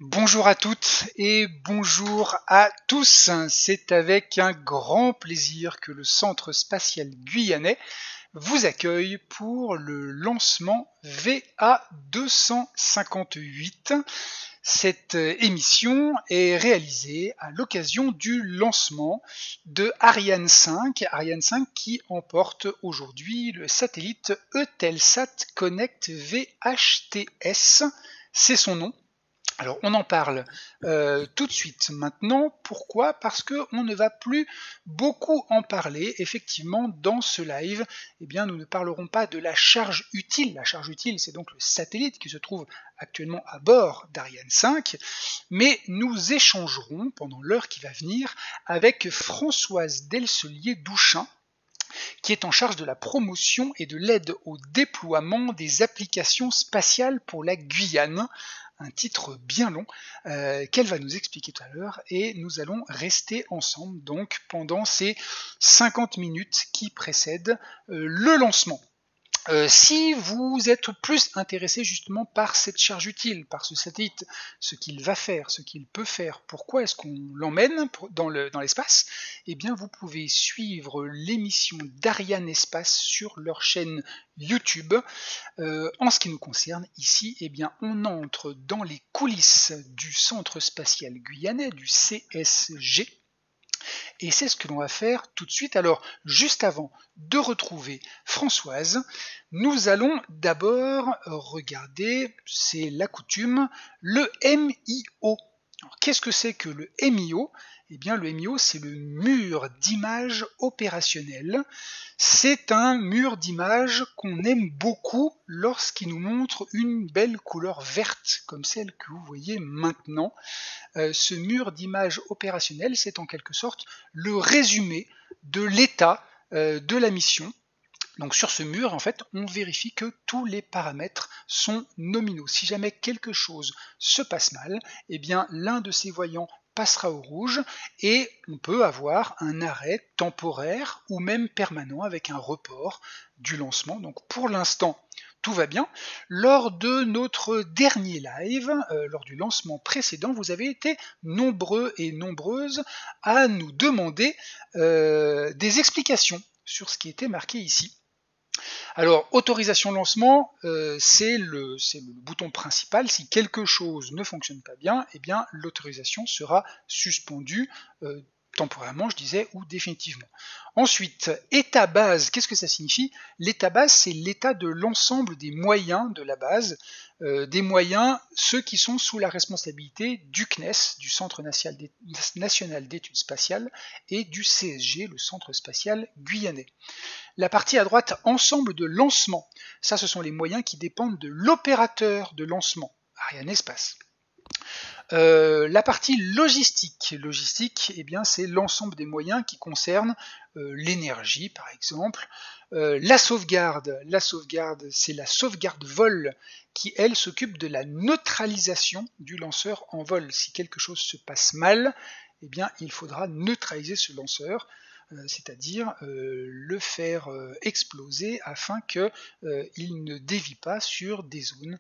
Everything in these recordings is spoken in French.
Bonjour à toutes et bonjour à tous. C'est avec un grand plaisir que le Centre spatial guyanais vous accueille pour le lancement VA258. Cette émission est réalisée à l'occasion du lancement de Ariane 5, Ariane 5 qui emporte aujourd'hui le satellite Eutelsat Connect VHTS, c'est son nom. Alors on en parle tout de suite maintenant. Pourquoi? Parce qu'on ne va plus beaucoup en parler. Effectivement, dans ce live, nous ne parlerons pas de la charge utile. La charge utile, c'est donc le satellite qui se trouve actuellement à bord d'Ariane 5. Mais nous échangerons pendant l'heure qui va venir avec Françoise Delcelier-Douchin, qui est en charge de la promotion et de l'aide au déploiement des applications spatiales pour la Guyane. Un titre bien long qu'elle va nous expliquer tout à l'heure, et nous allons rester ensemble donc pendant ces 50 minutes qui précèdent le lancement. Si vous êtes plus intéressé justement par cette charge utile, par ce satellite, ce qu'il va faire, ce qu'il peut faire, pourquoi est-ce qu'on l'emmène dans l'espace, vous pouvez suivre l'émission d'Ariane Espace sur leur chaîne YouTube. En ce qui nous concerne ici, on entre dans les coulisses du Centre spatial guyanais, du CSG. Et c'est ce que l'on va faire tout de suite. Alors, juste avant de retrouver Françoise, nous allons d'abord regarder, c'est la coutume, le MIO. Alors, qu'est-ce que c'est que le MIO? Le MIO, c'est le mur d'image opérationnel. C'est un mur d'image qu'on aime beaucoup lorsqu'il nous montre une belle couleur verte, comme celle que vous voyez maintenant. Ce mur d'image opérationnel, c'est en quelque sorte le résumé de l'état de la mission. Donc sur ce mur, en fait, on vérifie que tous les paramètres sont nominaux. Si jamais quelque chose se passe mal, l'un de ces voyants passera au rouge et on peut avoir un arrêt temporaire ou même permanent avec un report du lancement. Donc pour l'instant, tout va bien. Lors de notre dernier live, lors du lancement précédent, vous avez été nombreux et nombreuses à nous demander des explications sur ce qui était marqué ici. Alors, autorisation lancement, c'est le bouton principal. Si quelque chose ne fonctionne pas bien, l'autorisation sera suspendue temporairement, je disais, ou définitivement. Ensuite, état base, qu'est-ce que ça signifie? L'état base, c'est l'état de l'ensemble des moyens de la base, des moyens, ceux qui sont sous la responsabilité du CNES, du Centre national d'études spatiales, et du CSG, le Centre spatial guyanais. La partie à droite, ensemble de lancement, ça ce sont les moyens qui dépendent de l'opérateur de lancement, Ariane Espace. La partie logistique, c'est l'ensemble des moyens qui concernent l'énergie par exemple. La sauvegarde, c'est la sauvegarde vol qui elle s'occupe de la neutralisation du lanceur en vol. Si quelque chose se passe mal, il faudra neutraliser ce lanceur, c'est-à-dire le faire exploser afin qu'il ne dévie pas sur des zones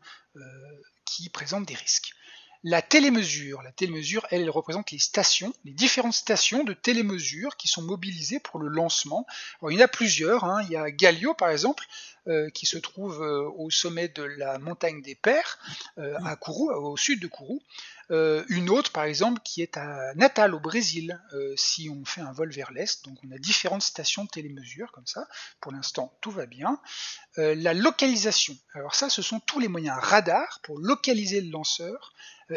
qui présentent des risques. La télémesure, elle représente les stations, les différentes stations de télémesure qui sont mobilisées pour le lancement. Alors, il y en a plusieurs, il y a Galio par exemple, qui se trouve au sommet de la montagne des Pères, à Kourou, au sud de Kourou. Une autre par exemple qui est à Natal au Brésil, si on fait un vol vers l'est. Donc on a différentes stations de télémesure comme ça. Pour l'instant tout va bien. La localisation, alors ça ce sont tous les moyens radars pour localiser le lanceur,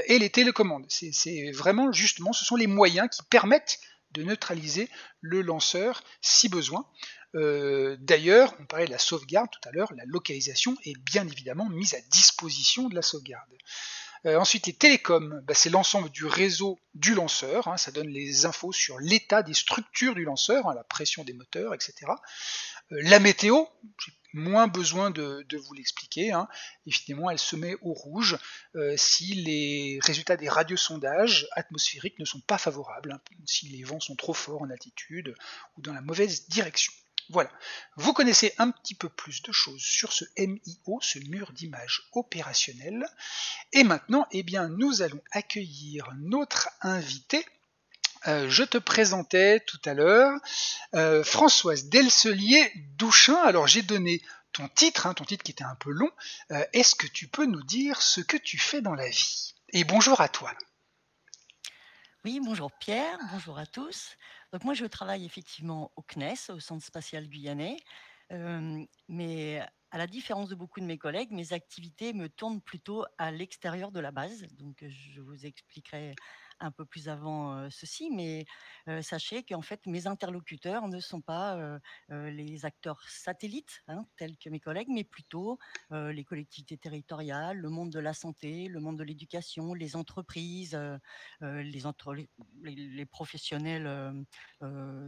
et les télécommandes. C'est vraiment justement, ce sont les moyens qui permettent de neutraliser le lanceur si besoin. D'ailleurs, on parlait de la sauvegarde tout à l'heure, la localisation est bien évidemment mise à disposition de la sauvegarde. Ensuite, les télécoms, c'est l'ensemble du réseau du lanceur, ça donne les infos sur l'état des structures du lanceur, la pression des moteurs, etc. La météo, j'ai moins besoin de vous l'expliquer, évidemment elle se met au rouge si les résultats des radiosondages atmosphériques ne sont pas favorables, si les vents sont trop forts en altitude ou dans la mauvaise direction. Voilà. Vous connaissez un petit peu plus de choses sur ce MIO, ce mur d'image opérationnel. Et maintenant, eh bien, nous allons accueillir notre invité. Je te présentais tout à l'heure Françoise Delcelier-Douchin. Alors j'ai donné ton titre qui était un peu long. Est-ce que tu peux nous dire ce que tu fais dans la vie? Et bonjour à toi. Oui, bonjour Pierre, bonjour à tous. Donc moi je travaille effectivement au CNES, au Centre spatial guyanais, mais à la différence de beaucoup de mes collègues, mes activités me tournent plutôt à l'extérieur de la base. Donc je vous expliquerai un peu plus avant ceci, mais sachez qu'en fait mes interlocuteurs ne sont pas les acteurs satellites, hein, tels que mes collègues, mais plutôt les collectivités territoriales, le monde de la santé, le monde de l'éducation, les entreprises. Les professionnels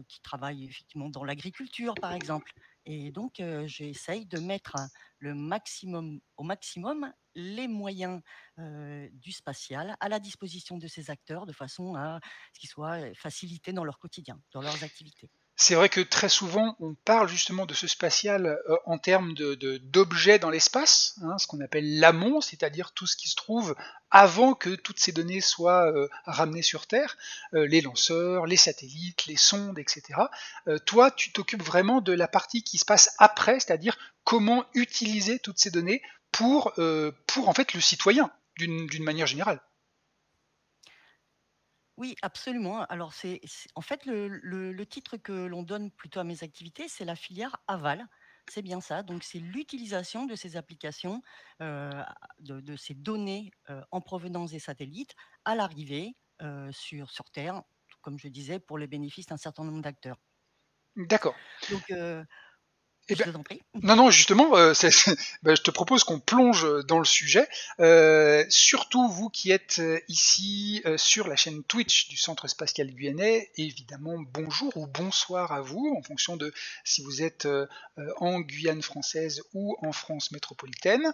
qui travaillent effectivement dans l'agriculture, par exemple. Et donc, j'essaye de mettre au maximum les moyens du spatial à la disposition de ces acteurs de façon à ce qu'ils soient facilités dans leur quotidien, dans leurs activités. C'est vrai que très souvent, on parle justement de ce spatial en termes d'objets dans l'espace, hein, ce qu'on appelle l'amont, c'est-à-dire tout ce qui se trouve avant que toutes ces données soient ramenées sur Terre, les lanceurs, les satellites, les sondes, etc. Toi, tu t'occupes vraiment de la partie qui se passe après, c'est-à-dire comment utiliser toutes ces données pour en fait le citoyen, d'une manière générale. Oui, absolument. Alors, en fait le titre que l'on donne plutôt à mes activités, c'est la filière aval. C'est bien ça. Donc, c'est l'utilisation de ces applications, de ces données en provenance des satellites à l'arrivée sur Terre, comme je disais, pour le bénéfice d'un certain nombre d'acteurs. D'accord. Donc, Eh je bien, vous en prie. non, non, justement, bah, je te propose qu'on plonge dans le sujet. Surtout vous qui êtes ici sur la chaîne Twitch du Centre Spatial Guyanais, évidemment, bonjour ou bonsoir à vous, en fonction de si vous êtes en Guyane française ou en France métropolitaine.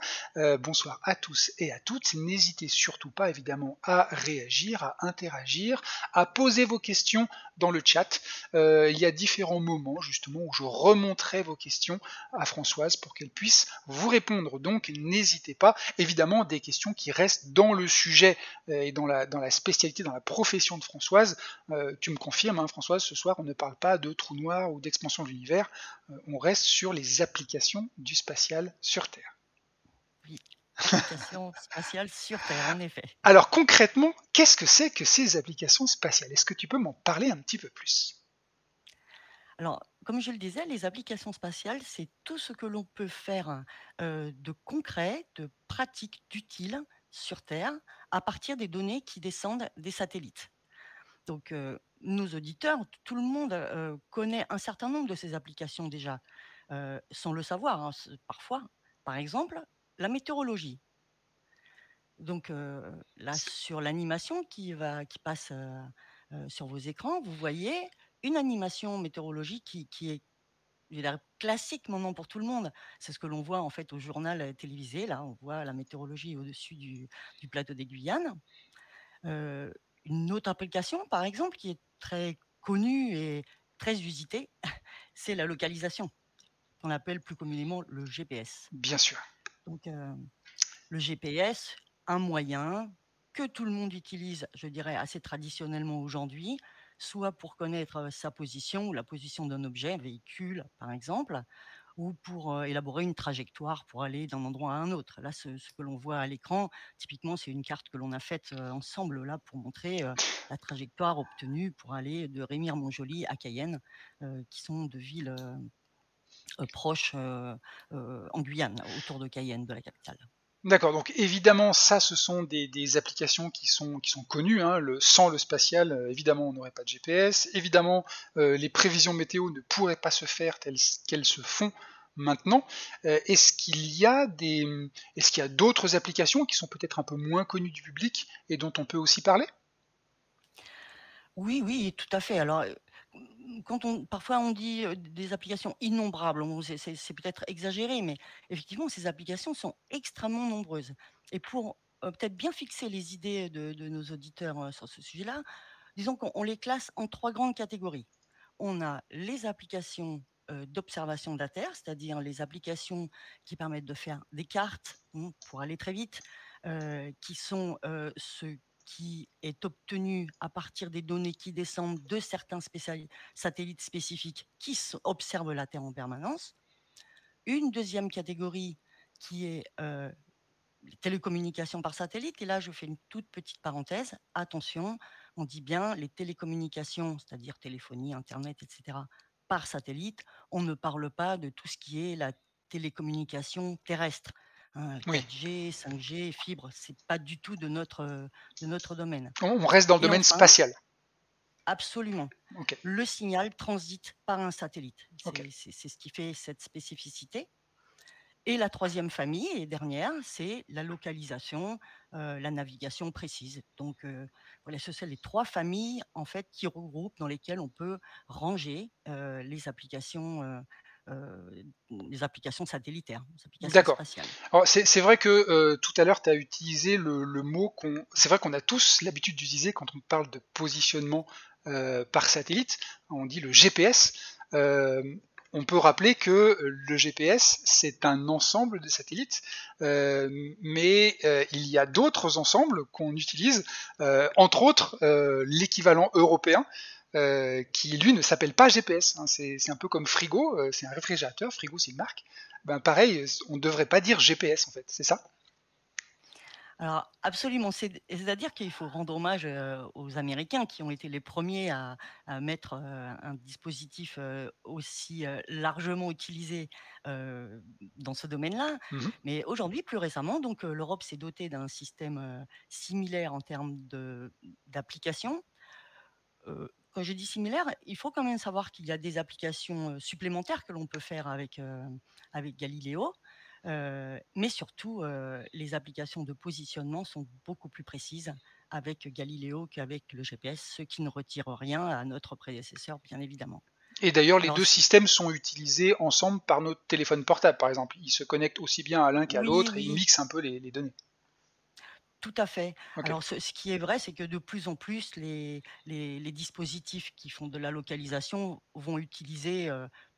Bonsoir à tous et à toutes. N'hésitez surtout pas, évidemment, à réagir, à interagir, à poser vos questions dans le chat. Il y a différents moments, justement, où je remonterai vos questions à Françoise pour qu'elle puisse vous répondre. Donc n'hésitez pas. Évidemment, des questions qui restent dans le sujet et dans la spécialité, dans la profession de Françoise. Tu me confirmes, hein, Françoise, ce soir, on ne parle pas de trous noirs ou d'expansion de l'univers. On reste sur les applications du spatial sur Terre. Oui, application spatiale sur Terre, en effet. Alors concrètement, qu'est-ce que c'est que ces applications spatiales? Est-ce que tu peux m'en parler un petit peu plus? Alors, comme je le disais, les applications spatiales, c'est tout ce que l'on peut faire de concret, de pratique, d'utile sur Terre à partir des données qui descendent des satellites. Donc, nos auditeurs, tout le monde connaît un certain nombre de ces applications déjà, sans le savoir, hein, parfois. Par exemple, la météorologie. Donc, là, sur l'animation qui passe sur vos écrans, vous voyez une animation météorologique qui est, je veux dire, classique maintenant pour tout le monde. C'est ce que l'on voit en fait au journal télévisé. Là, on voit la météorologie au-dessus du plateau des Guyanes. Heu, une autre application, par exemple, qui est très connue et très usitée, c'est la localisation, qu'on appelle plus communément le GPS. Bien sûr. Donc, le GPS, un moyen que tout le monde utilise, je dirais assez traditionnellement aujourd'hui, soit pour connaître sa position ou la position d'un objet, un véhicule par exemple, ou pour élaborer une trajectoire pour aller d'un endroit à un autre. Là, ce que l'on voit à l'écran, typiquement, c'est une carte que l'on a faite ensemble là pour montrer la trajectoire obtenue pour aller de Rémire-Montjoly à Cayenne, qui sont deux villes proches en Guyane, autour de Cayenne, de la capitale. D'accord, donc évidemment, ça, ce sont des applications qui sont connues, hein. Sans le spatial, évidemment, on n'aurait pas de GPS. Évidemment, les prévisions météo ne pourraient pas se faire telles qu'elles se font maintenant. Est-ce qu'il y a d'autres applications qui sont peut-être un peu moins connues du public et dont on peut aussi parler? Oui, oui, tout à fait. Alors, quand on parfois on dit, des applications innombrables, bon c'est peut-être exagéré, mais effectivement ces applications sont extrêmement nombreuses et pour, peut-être bien fixer les idées de nos auditeurs, sur ce sujet-là, disons qu'on les classe en 3 grandes catégories. On a les applications d'observation de la Terre, c'est-à-dire les applications qui permettent de faire des cartes, pour aller très vite, qui sont, ce qui est obtenu à partir des données qui descendent de certains satellites spécifiques qui observent la Terre en permanence. Une deuxième catégorie qui est, les télécommunications par satellite. Et là, je fais une toute petite parenthèse. Attention, on dit bien les télécommunications, c'est-à-dire téléphonie, Internet, etc., par satellite. On ne parle pas de tout ce qui est la télécommunication terrestre. Hein, Oui, 4G, 5G, fibre, c'est pas du tout de notre domaine. on reste dans le Et domaine enfin, spatial. absolument, Ok, le signal transite par un satellite. ok. C'est ce qui fait cette spécificité. Et la troisième famille et dernière, c'est la localisation, la navigation précise. Donc, voilà, ce sont les 3 familles, en fait, qui regroupent dans lesquelles on peut ranger, les applications satellitaires, les applications D'accord. spatiales. Alors c'est vrai que, tout à l'heure tu as utilisé le mot c'est vrai qu'on a tous l'habitude d'utiliser quand on parle de positionnement, par satellite, on dit le GPS. On peut rappeler que le GPS, c'est un ensemble de satellites, mais il y a d'autres ensembles qu'on utilise, entre autres, l'équivalent européen, qui lui ne s'appelle pas GPS, hein. C'est un peu comme frigo, c'est un réfrigérateur, frigo c'est une marque. Ben pareil, on ne devrait pas dire GPS en fait, c'est ça? Alors absolument, c'est-à-dire qu'il faut rendre hommage, aux Américains qui ont été les premiers à mettre, un dispositif, aussi, largement utilisé, dans ce domaine-là. Mmh. Mais aujourd'hui, plus récemment, donc, l'Europe s'est dotée d'un système, similaire en termes d'applications. Quand je dis similaire, il faut quand même savoir qu'il y a des applications, supplémentaires que l'on peut faire avec Galileo, mais surtout, les applications de positionnement sont beaucoup plus précises avec Galileo qu'avec le GPS, ce qui ne retire rien à notre prédécesseur, bien évidemment. Et d'ailleurs, les Alors 2 si systèmes sont utilisés ensemble par notre téléphone portable, par exemple. Ils se connectent aussi bien à l'un qu'à oui, l'autre et ils oui. mixent un peu les données. Tout à fait. OK. Alors ce qui est vrai, c'est que de plus en plus, les dispositifs qui font de la localisation vont utiliser,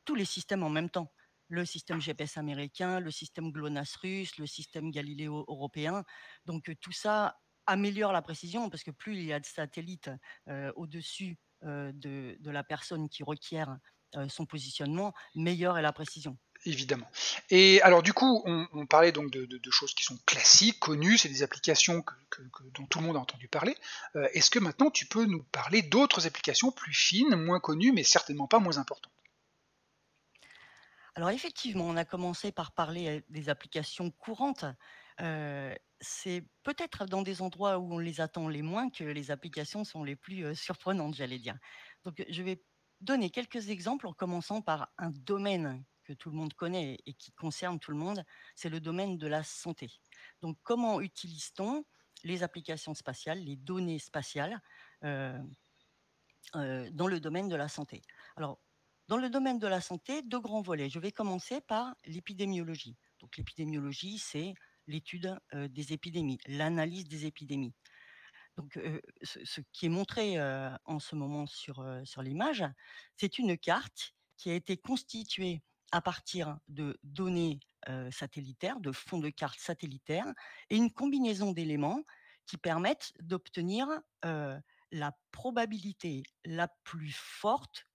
tous les systèmes en même temps. Le système GPS américain, le système GLONASS russe, le système Galileo européen. Donc, tout ça améliore la précision parce que plus il y a de satellites, au-dessus, de la personne qui requiert, son positionnement, meilleure est la précision. Évidemment. Et alors du coup, on parlait donc de choses qui sont classiques, connues, c'est des applications dont tout le monde a entendu parler. Est-ce que maintenant tu peux nous parler d'autres applications plus fines, moins connues, mais certainement pas moins importantes? Alors effectivement, on a commencé par parler, des applications courantes. C'est peut-être dans des endroits où on les attend les moins que les applications sont les plus, surprenantes, j'allais dire. Donc, je vais donner quelques exemples en commençant par un domaine que tout le monde connaît et qui concerne tout le monde, c'est le domaine de la santé. Donc comment utilise-t-on les applications spatiales, les données spatiales, heu dans le domaine de la santé? Alors, dans le domaine de la santé, 2 grands volets. Je vais commencer par l'épidémiologie. Donc l'épidémiologie, c'est l'étude, des épidémies, l'analyse des épidémies. Donc, ce qui est montré, en ce moment sur l'image, c'est une carte qui a été constituée à partir de données, satellitaires, de fonds de cartes satellitaires et une combinaison d'éléments qui permettent d'obtenir, la probabilité la plus forte,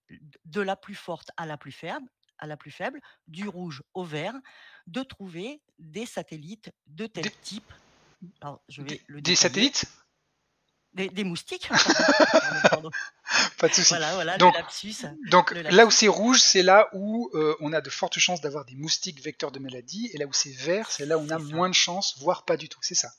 de la plus forte à la plus faible, du rouge au vert, de trouver des satellites de tel Des, type. Alors je des- vais le des détailler. satellites? Des moustiques? Pardon, pardon. Pas de souci. Voilà, voilà, Donc, donc le là où lapsus, c'est rouge, c'est là où on a de fortes chances d'avoir des moustiques vecteurs de maladie, et là où c'est vert, c'est là où on a c'est ça, moins de chances, voire pas du tout. C'est ça.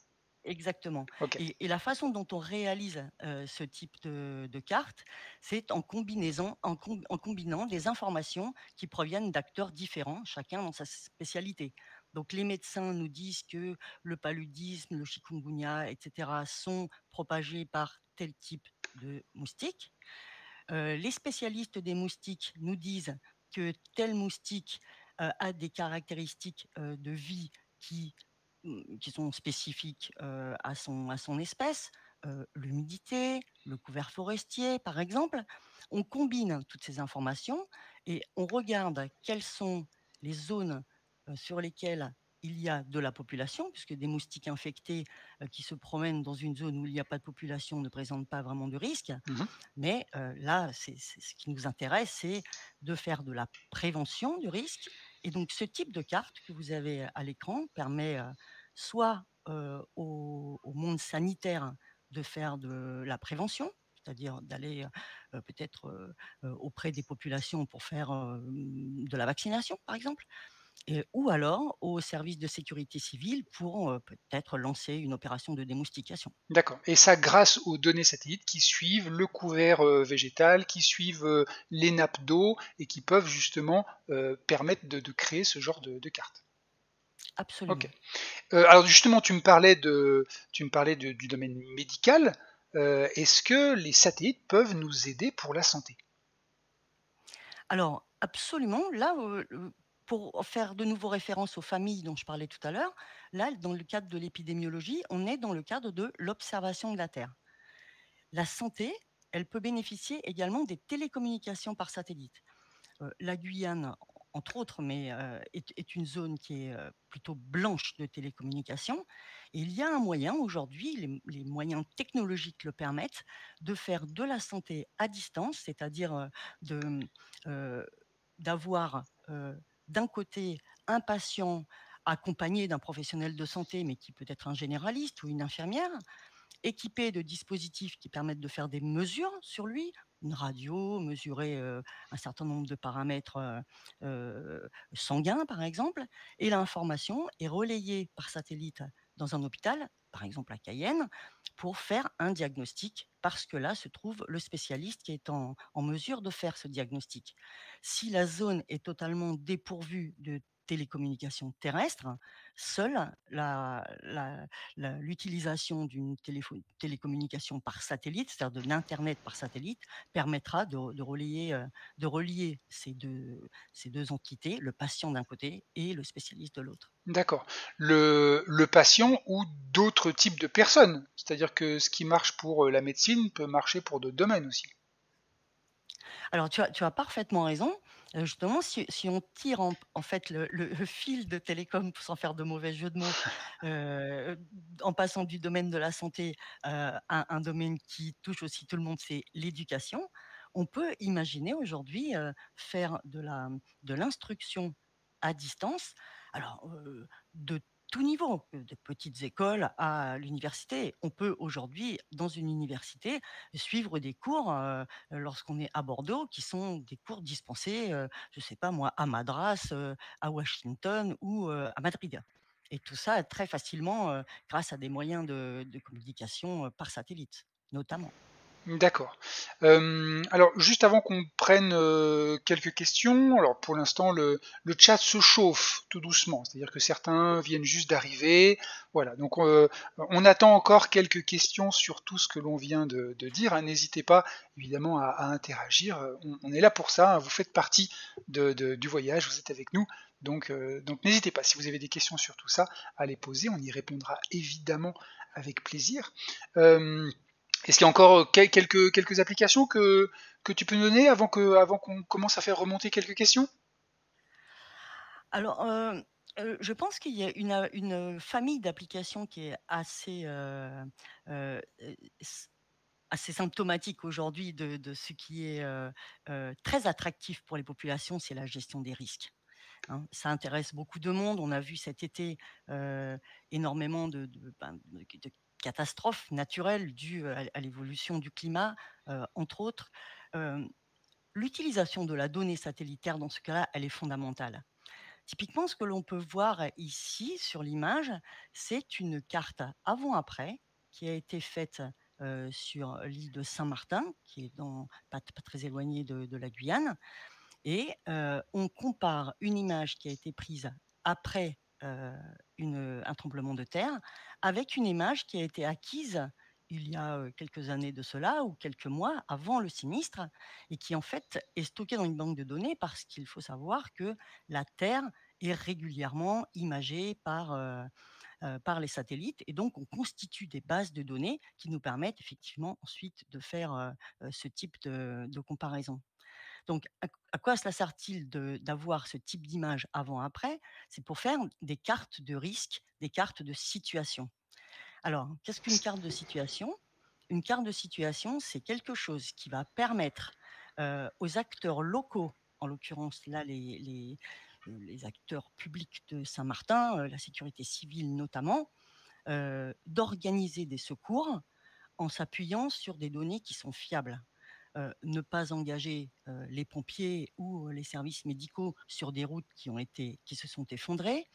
exactement. Ok. Et la façon dont on réalise, ce type de carte, c'est en combinant des informations qui proviennent d'acteurs différents, chacun dans sa spécialité. Donc les médecins nous disent que le paludisme, le chikungunya et cetera sont propagés par tel type de moustique. Les spécialistes des moustiques nous disent que tel moustique, a des caractéristiques, de vie qui, qui sont spécifiques, à son espèce, l'humidité, le couvert forestier, par exemple. On combine toutes ces informations et on regarde quelles sont les zones, sur lesquelles il y a de la population, puisque des moustiques infectés, qui se promènent dans une zone où il n'y a pas de population ne présentent pas vraiment de risque. Mmh. Mais là, c'est ce qui nous intéresse, c'est de faire de la prévention du risque, et donc ce type de carte que vous avez à l'écran permet, soit, au monde sanitaire de faire de la prévention, c'est-à-dire d'aller, peut-être, auprès des populations pour faire, de la vaccination, par exemple. Ou alors au service de sécurité civile pour, peut-être lancer une opération de démoustication. D'accord, et ça grâce aux données satellites qui suivent le couvert, végétal, qui suivent, les nappes d'eau et qui peuvent justement, permettre de créer ce genre de carte. OK. Absolument. Alors justement tu me parlais du domaine médical, est-ce que les satellites peuvent nous aider pour la santé? Alors absolument, là, pour faire de nouveau référence aux familles dont je parlais tout à l'heure, là, dans le cadre de l'épidémiologie, on est dans le cadre de l'observation de la Terre. La santé, elle peut bénéficier également des télécommunications par satellite. La Guyane, entre autres, mais est une zone qui est, plutôt blanche de télécommunications, et il y a un moyen aujourd'hui, les moyens technologiques le permettent, de faire de la santé à distance, c'est-à-dire, de, heu, d'avoir, d'un côté un patient accompagné d'un professionnel de santé, mais qui peut être un généraliste ou une infirmière, équipé de dispositifs qui permettent de faire des mesures sur lui, une radio, mesurer, un certain nombre de paramètres, sanguins par exemple, et l'information est relayée par satellite dans un hôpital, par exemple à Cayenne, pour faire un diagnostic, parce que là se trouve le spécialiste qui est en mesure de faire ce diagnostic. Si la zone est totalement dépourvue de télécommunications terrestres, seule l'utilisation d'une télécommunication par satellite, c'est-à-dire de l'internet par satellite, permettra de relier ces deux entités, le patient d'un côté et le spécialiste de l'autre. D'accord. Le patient ou d'autres types de personnes? C'est-à-dire que ce qui marche pour, la médecine peut marcher pour d'autres domaines aussi? Alors tu as parfaitement raison. Justement, si on tire en fait le fil de télécom, sans faire de mauvais jeu de mots, heu, en passant du domaine de la santé, à un domaine qui touche aussi tout le monde, c'est l'éducation. On peut imaginer aujourd'hui, faire de l'instruction à distance, alors, de tout niveau, de petites écoles à l'université. On peut aujourd'hui, dans une université, suivre des cours, lorsqu'on est à Bordeaux, qui sont des cours dispensés, je ne sais pas moi, à Madras, à Washington ou, à Madrid, et tout ça très facilement, grâce à des moyens de communication, par satellite, notamment. D'accord. Alors juste avant qu'on prenne, quelques questions, alors pour l'instant le chat se chauffe tout doucement, c'est-à-dire que certains viennent juste d'arriver. Voilà, donc on attend encore quelques questions sur tout ce que l'on vient de dire, hein. N'hésitez pas évidemment à interagir, on est là pour ça, hein. Vous faites partie du voyage, vous êtes avec nous, donc n'hésitez pas. Si vous avez des questions sur tout ça, à les poser, on y répondra évidemment avec plaisir. Hem Est-ce qu'il y a encore, quelques applications que tu peux nous donner avant qu'on commence à faire remonter quelques questions? Alors, je pense qu'il y a une famille d'applications qui est heu, s assez symptomatique aujourd'hui de ce qui est, très attractif pour les populations, c'est la gestion des risques, hein. Ça intéresse beaucoup de monde. On a vu cet été, énormément de catastrophes naturelles dues à l'évolution du climat, entre autres. Hem, L'utilisation de la donnée satellitaire dans ce cas-là, elle est fondamentale. Typiquement, ce que l'on peut voir ici sur l'image, c'est une carte avant-après qui a été faite, sur l'île de Saint-Martin, qui est pas très éloignée de la Guyane, et on compare une image qui a été prise après, un tremblement de terre, avec une image qui a été acquise il y a, quelques années de cela, ou quelques mois avant le sinistre, et qui en fait est stockée dans une banque de données, parce qu'il faut savoir que la Terre est régulièrement imagée par les satellites, et donc on constitue des bases de données qui nous permettent effectivement ensuite de faire, ce type de comparaison. Donc à quoi cela sert-il d'avoir ce type d'image avant-après? C'est pour faire des cartes de risque, des cartes de situation. Alors, qu'est-ce qu'une carte de situation? Une carte de situation, c'est quelque chose qui va permettre, aux acteurs locaux, en l'occurrence là les acteurs publics de Saint-Martin, la sécurité civile notamment, d'organiser des secours en s'appuyant sur des données qui sont fiables. Ne pas engager, les pompiers ou les services médicaux sur des routes qui se sont effondrées,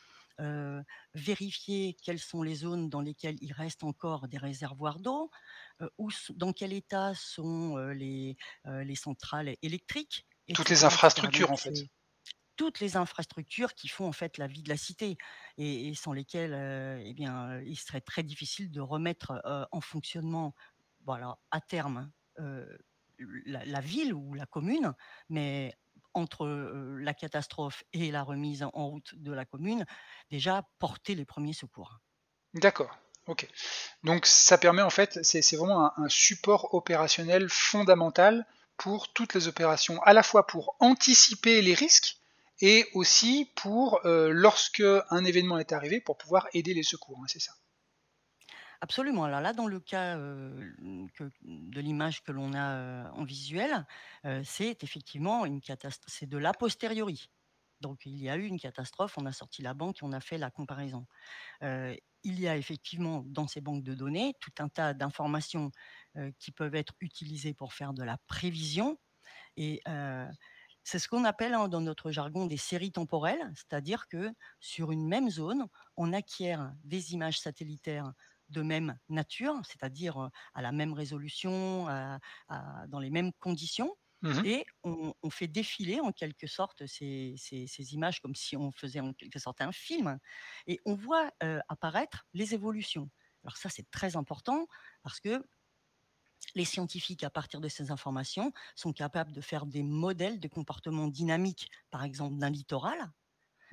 heu, vérifier quelles sont les zones dans lesquelles il reste encore des réservoirs d'eau, dans quel état sont, les centrales électriques et Toutes les cetera et cetera. Donc infrastructures, en fait. c'est toutes les infrastructures qui font en fait la vie de la cité et sans lesquelles, eh bien, il serait très difficile de remettre, en fonctionnement, voilà, à terme, la ville ou la commune. Mais entre, la catastrophe et la remise en route de la commune, déjà porter les premiers secours. D'accord, OK. Donc ça permet en fait, c'est vraiment un support opérationnel fondamental pour toutes les opérations, à la fois pour anticiper les risques et aussi pour, lorsque un événement est arrivé, pour pouvoir aider les secours, hein, c'est ça? Absolument. Alors là, dans le cas, de l'image que l'on a, en visuel, c'est effectivement c'est de l'a posteriori. Donc il y a eu une catastrophe, on a sorti la banque et on a fait la comparaison. Il y a effectivement dans ces banques de données tout un tas d'informations, qui peuvent être utilisées pour faire de la prévision et c'est ce qu'on appelle, hein, dans notre jargon des séries temporelles. C'est-à-dire que sur une même zone, on acquiert des images satellitaires de même nature, c'est-à-dire, à la même résolution, dans les mêmes conditions Mmh. et on fait défiler en quelque sorte ces images comme si on faisait en quelque sorte un film et on voit, apparaître les évolutions. Alors ça, c'est très important parce que les scientifiques, à partir de ces informations, sont capables de faire des modèles de comportement dynamique, par exemple d'un littoral,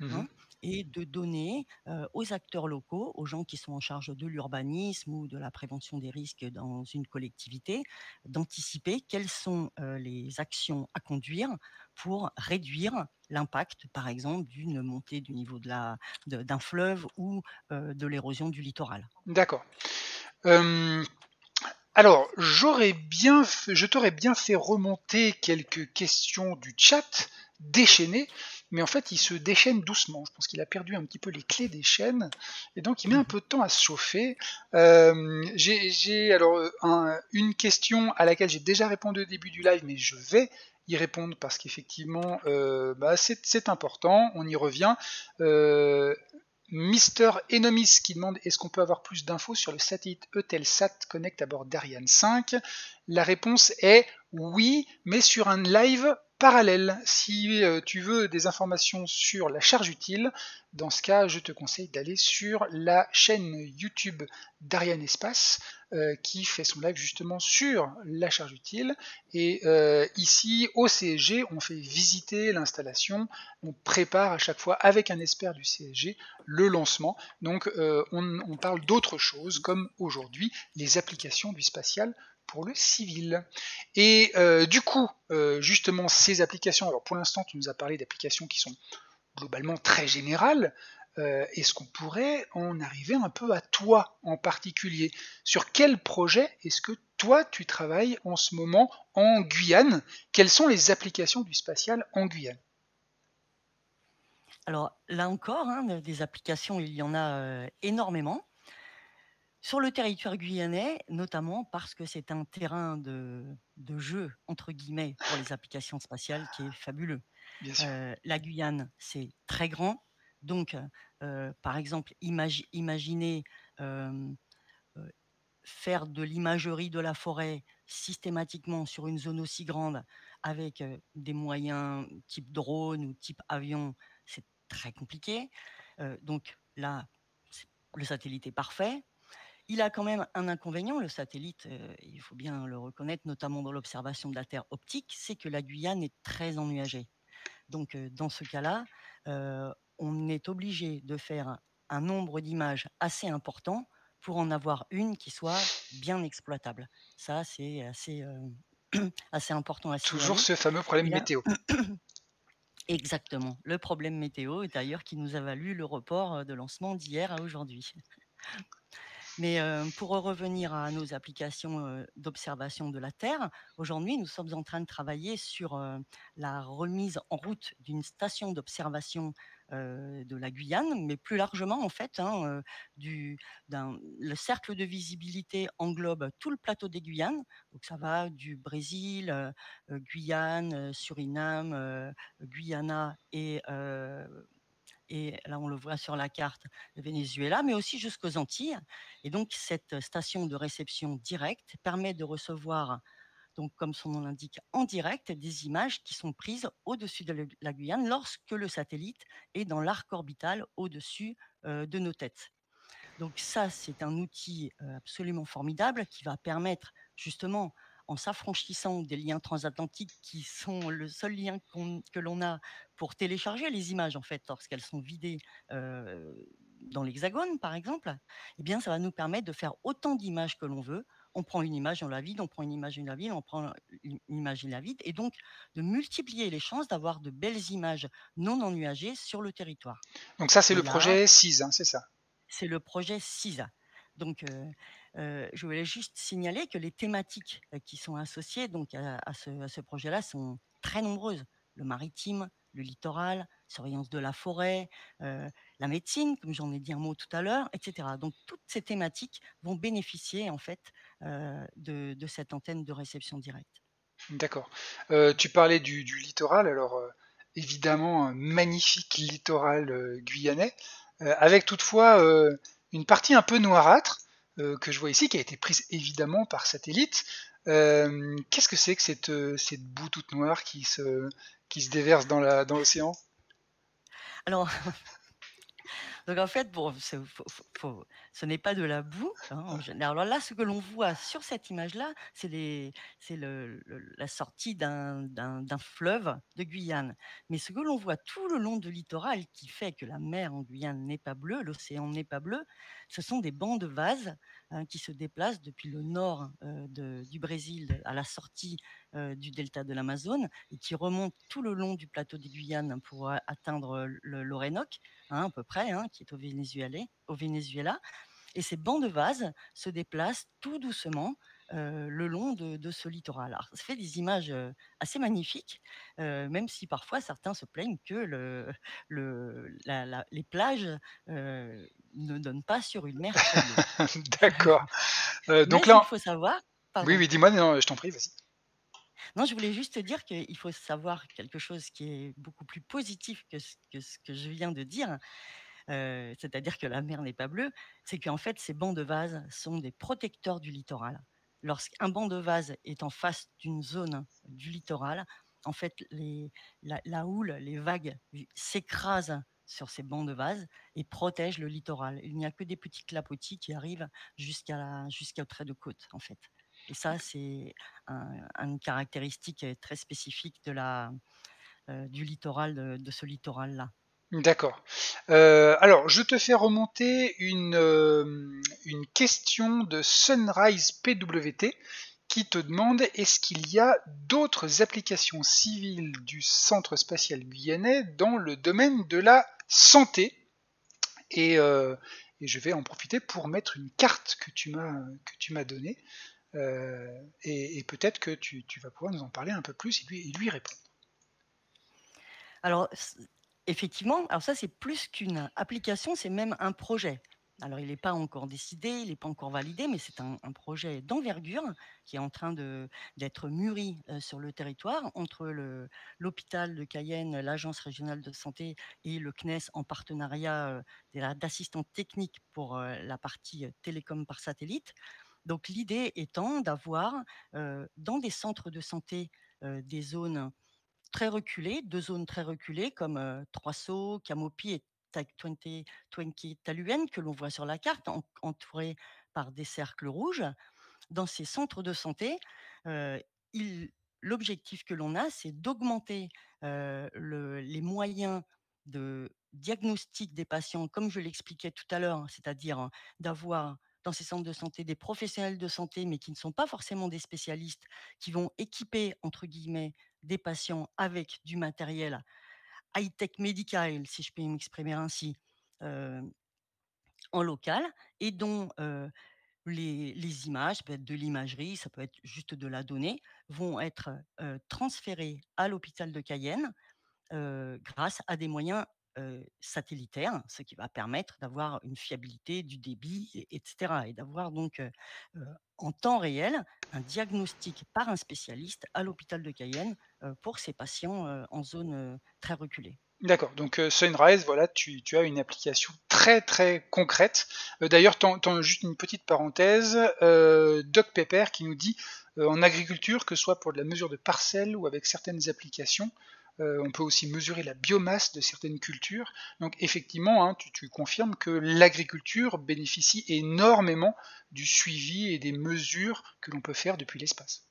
Mmh. hein, et de donner aux acteurs locaux, aux gens qui sont en charge de l'urbanisme ou de la prévention des risques dans une collectivité, d'anticiper quelles sont les actions à conduire pour réduire l'impact, par exemple, d'une montée du niveau d'un fleuve ou de l'érosion du littoral. D'accord. Hem, alors je t'aurais bien fait remonter quelques questions du chat déchaînées, mais en fait, il se déchaîne doucement. Je pense qu'il a perdu un petit peu les clés des chaînes et donc il met un peu de temps à se chauffer. J'ai alors, une question à laquelle j'ai déjà répondu au début du live, mais je vais y répondre parce qu'effectivement, bah, c'est important, on y revient. Heu, Mister Enomis qui demande: est-ce qu'on peut avoir plus d'infos sur le satellite Eutelsat Connect à bord d'Ariane 5? La réponse est oui, mais sur un live parallèle. Si tu veux des informations sur la charge utile, dans ce cas, je te conseille d'aller sur la chaîne YouTube d'Ariane Espace qui fait son live justement sur la charge utile. Et ici, au CSG, on fait visiter l'installation, on prépare à chaque fois avec un expert du CSG le lancement. Donc on parle d'autre chose, comme aujourd'hui les applications du spatial pour le civil. Et du coup, justement, ces applications, alors pour l'instant, tu nous as parlé d'applications qui sont globalement très générales. Est-ce qu'on pourrait en arriver un peu à toi en particulier? Sur quel projet est-ce que toi tu travailles en ce moment en Guyane? Quelles sont les applications du spatial en Guyane? Alors là encore, hein, des applications, il y en a énormément. Sur le territoire guyanais, notamment parce que c'est un terrain de «jeu» entre guillemets pour les applications spatiales qui est fabuleux. Bien sûr. La Guyane, c'est très grand, donc par exemple, imaginez, hem, heu, faire de l'imagerie de la forêt systématiquement sur une zone aussi grande avec, des moyens type drone ou type avion, c'est très compliqué. Donc là, c'est le satellite est parfait. Il a quand même un inconvénient, le satellite, il faut bien le reconnaître, notamment dans l'observation de la Terre optique, c'est que la Guyane est très ennuagée. Donc, dans ce cas-là, on est obligé de faire un nombre d'images assez important pour en avoir une qui soit bien exploitable. Ça, c'est assez, assez important à Toujours signaler. ce fameux problème Et là météo. exactement, le problème météo est d'ailleurs qui nous a valu le report, de lancement d'hier à aujourd'hui. Mais, pour revenir à nos applications, d'observation de la Terre, aujourd'hui, nous sommes en train de travailler sur, la remise en route d'une station d'observation, de la Guyane, mais plus largement en fait, hein, du le cercle de visibilité englobe tout le plateau des Guyanes, donc ça va du Brésil, Guyane, Suriname, Guyana et là, on le voit sur la carte, le Venezuela, mais aussi jusqu'aux Antilles. Et donc, cette station de réception directe permet de recevoir, donc, comme son nom l'indique, en direct des images qui sont prises au-dessus de la Guyane lorsque le satellite est dans l'arc orbital au-dessus de nos têtes. Donc ça, c'est un outil, absolument formidable qui va permettre justement, en s'affranchissant des liens transatlantiques qui sont le seul lien que l'on a pour télécharger les images, en fait, lorsqu'elles sont vidées, dans l'Hexagone, par exemple, eh bien, ça va nous permettre de faire autant d'images que l'on veut. On prend une image, on la vide, on prend une image, on la vide, on prend une image et la vide et donc de multiplier les chances d'avoir de belles images non ennuagées sur le territoire. Donc ça, c'est Et le là, projet CIS, hein, c'est ça? c'est le projet CISA. Donc, je voulais juste signaler que les thématiques, qui sont associées donc à ce projet-là sont très nombreuses. Le maritime, le littoral, surveillance de la forêt, la médecine, comme j'en ai dit un mot tout à l'heure, et cetera. Donc toutes ces thématiques vont bénéficier en fait, de cette antenne de réception directe. D'accord. Tu parlais du littoral, alors évidemment un magnifique littoral guyanais, avec toutefois une partie un peu noirâtre que je vois ici, qui a été prise évidemment par satellite. Qu'est-ce que c'est que cette boue toute noire qui se déverse dans l'océan? Alors donc en fait, bon, ce n'est pas de la boue, hein, en général. Alors là, ce que l'on voit sur cette image-là, c'est la sortie d'un fleuve de Guyane. Mais ce que l'on voit tout le long du littoral, qui fait que la mer en Guyane n'est pas bleue, l'océan n'est pas bleu, ce sont des bancs de vase, hein, qui se déplacent depuis le nord du Brésil à la sortie du delta de l'Amazone et qui remontent tout le long du plateau des Guyanes pour atteindre l'Orénoque, hein, à peu près, hein, qui est au Venezuela. Et ces bancs de vase se déplacent tout doucement le long de ce littoral. Alors, ça fait des images assez magnifiques, même si parfois certains se plaignent que les plages ne donnent pas sur une mer très bleue. D'accord. Mais Donc il là, faut savoir, oui, pardon, oui, dis-moi, non, je t'en prie, vas-y. non, je voulais juste te dire qu'il faut savoir quelque chose qui est beaucoup plus positif que ce que je viens de dire, c'est-à-dire que la mer n'est pas bleue, c'est qu'en fait, ces bancs de vase sont des protecteurs du littoral. Lorsqu'un banc de vase est en face d'une zone du littoral, en fait, la houle, les vagues s'écrasent sur ces bancs de vase et protègent le littoral. Il n'y a que des petits clapotis qui arrivent jusqu'au trait de côte, en fait. Et ça, c'est une caractéristique très spécifique du littoral, de ce littoral-là. D'accord. Alors, je te fais remonter une question de Sunrise PWT qui te demande est-ce qu'il y a d'autres applications civiles du Centre spatial guyanais dans le domaine de la santé? Et, euh, et je vais en profiter pour mettre une carte que tu m'as donnée. Et peut-être que tu vas pouvoir nous en parler un peu plus et lui répondre. Alors, effectivement, alors ça, c'est plus qu'une application, c'est même un projet. Alors, il n'est pas encore décidé, il n'est pas encore validé, mais c'est un projet d'envergure qui est en train d'être mûri sur le territoire entre l'hôpital de Cayenne, l'Agence régionale de santé et le CNES en partenariat d'assistants techniques pour la partie télécom par satellite. Donc, l'idée étant d'avoir dans des centres de santé des zones très reculées, 2 zones très reculées comme, Trois-Sceaux, Camopi et Tuenki-Taluene que l'on voit sur la carte, entourées par des cercles rouges. Dans ces centres de santé, heu, il l'objectif que l'on a, c'est d'augmenter, les moyens de diagnostic des patients, comme je l'expliquais tout à l'heure, hein, c'est-à-dire, d'avoir dans ces centres de santé des professionnels de santé, mais qui ne sont pas forcément des spécialistes, qui vont équiper, entre guillemets, des patients avec du matériel high-tech médical, si je puis m'exprimer ainsi, heu, en local et dont, les images, ça peut être de l'imagerie, ça peut être juste de la donnée, vont être, transférées à l'hôpital de Cayenne, grâce à des moyens, satellitaires, ce qui va permettre d'avoir une fiabilité du débit et et d'avoir donc, en temps réel, un diagnostic par un spécialiste à l'hôpital de Cayenne, pour ces patients, en zone, très reculée. D'accord, donc Sunrise, voilà, tu as une application très, très concrète. D'ailleurs, juste une petite parenthèse, Doc Pepper qui nous dit, en agriculture, que ce soit pour de la mesure de parcelles ou avec certaines applications, on peut aussi mesurer la biomasse de certaines cultures. Donc effectivement, hein, tu confirmes que l'agriculture bénéficie énormément du suivi et des mesures que l'on peut faire depuis l'espace.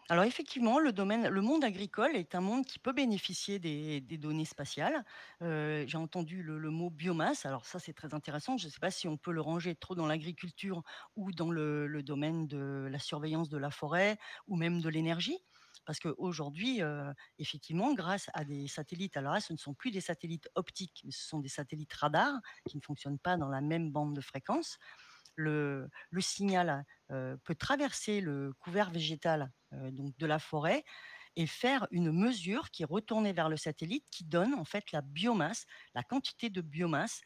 Alors effectivement, le monde agricole est un monde qui peut bénéficier des données spatiales. J'ai entendu le mot biomasse, alors ça c'est très intéressant. Je ne sais pas si on peut le ranger trop dans l'agriculture ou dans le domaine de la surveillance de la forêt ou même de l'énergie. Parce qu'aujourd'hui, effectivement, grâce à des satellites, alors là, ce ne sont plus des satellites optiques, mais ce sont des satellites radars qui ne fonctionnent pas dans la même bande de fréquence. Le signal, peut traverser le couvert végétal, donc de la forêt et faire une mesure qui est retournée vers le satellite, qui donne en fait la biomasse, la quantité de biomasse,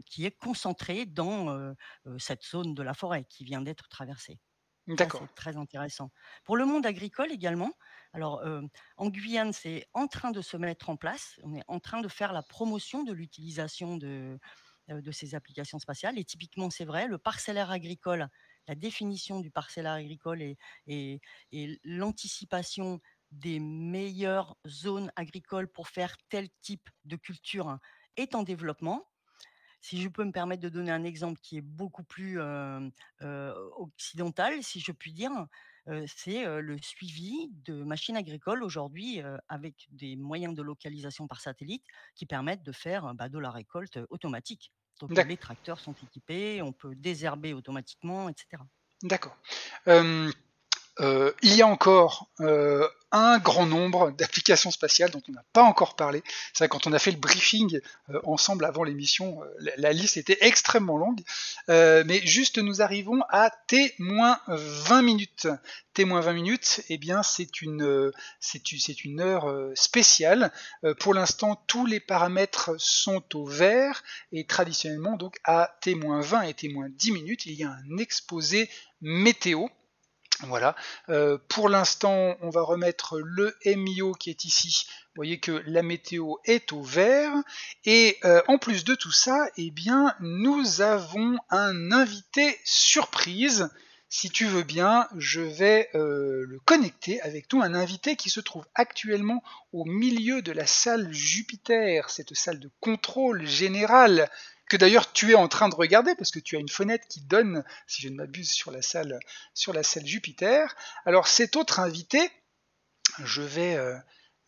qui est concentrée dans, cette zone de la forêt qui vient d'être traversée. Ça, D'accord, c'est très intéressant. Pour le monde agricole également, alors, en Guyane, c'est en train de se mettre en place. On est en train de faire la promotion de l'utilisation de ces applications spatiales et typiquement, c'est vrai, le parcellaire agricole, la définition du parcellaire agricole et l'anticipation des meilleures zones agricoles pour faire tel type de culture hein, est en développement. Si je peux me permettre de donner un exemple qui est beaucoup plus, occidental, si je puis dire, c'est, le suivi de machines agricoles aujourd'hui, avec des moyens de localisation par satellite qui permettent de faire, bah, de la récolte, automatique. Donc, les d'accord. tracteurs sont équipés, on peut désherber automatiquement et cetera. D'accord. Hem, il y a encore, un grand nombre d'applications spatiales dont on n'a pas encore parlé. C'est vrai quand on a fait le briefing, ensemble avant l'émission, la liste était extrêmement longue, mais juste nous arrivons à T-20 minutes. T-20 minutes, eh bien c'est une heure, spéciale. Pour l'instant, tous les paramètres sont au vert et traditionnellement donc à T-20 et T-10 minutes, il y a un exposé météo. Voilà. Pour l'instant, on va remettre le MIO qui est ici. Vous voyez que la météo est au vert. Et en plus de tout ça, eh bien, nous avons un invité surprise. Si tu veux bien, je vais le connecter avec nous, un invité qui se trouve actuellement au milieu de la salle Jupiter, cette salle de contrôle général que d'ailleurs tu es en train de regarder parce que tu as une fenêtre qui donne, si je ne m'abuse, sur la salle Jupiter. Alors cet autre invité, je vais, euh,